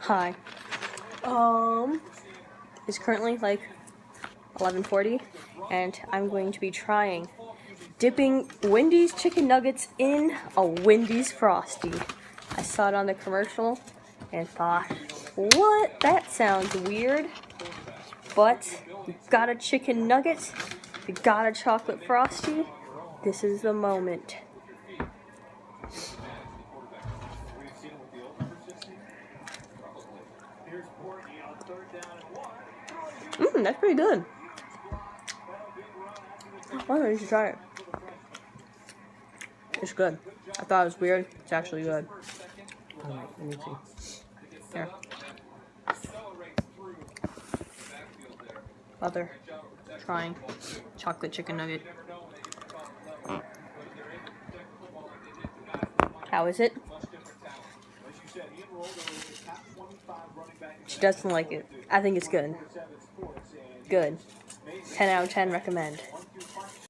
Hi. It's currently like 11:40, and I'm going to be trying dipping Wendy's chicken nuggets in a Wendy's Frosty. I saw it on the commercial and thought, what? That sounds weird. But you got a chicken nugget, you got a chocolate Frosty. This is the moment. That's pretty good. Why don't you try it? It's good. I thought it was weird. It's actually good. Alright, let me see. Here. Other trying chocolate chicken nugget. How is it? She doesn't like it. I think it's good. Good. 10 out of 10 recommend.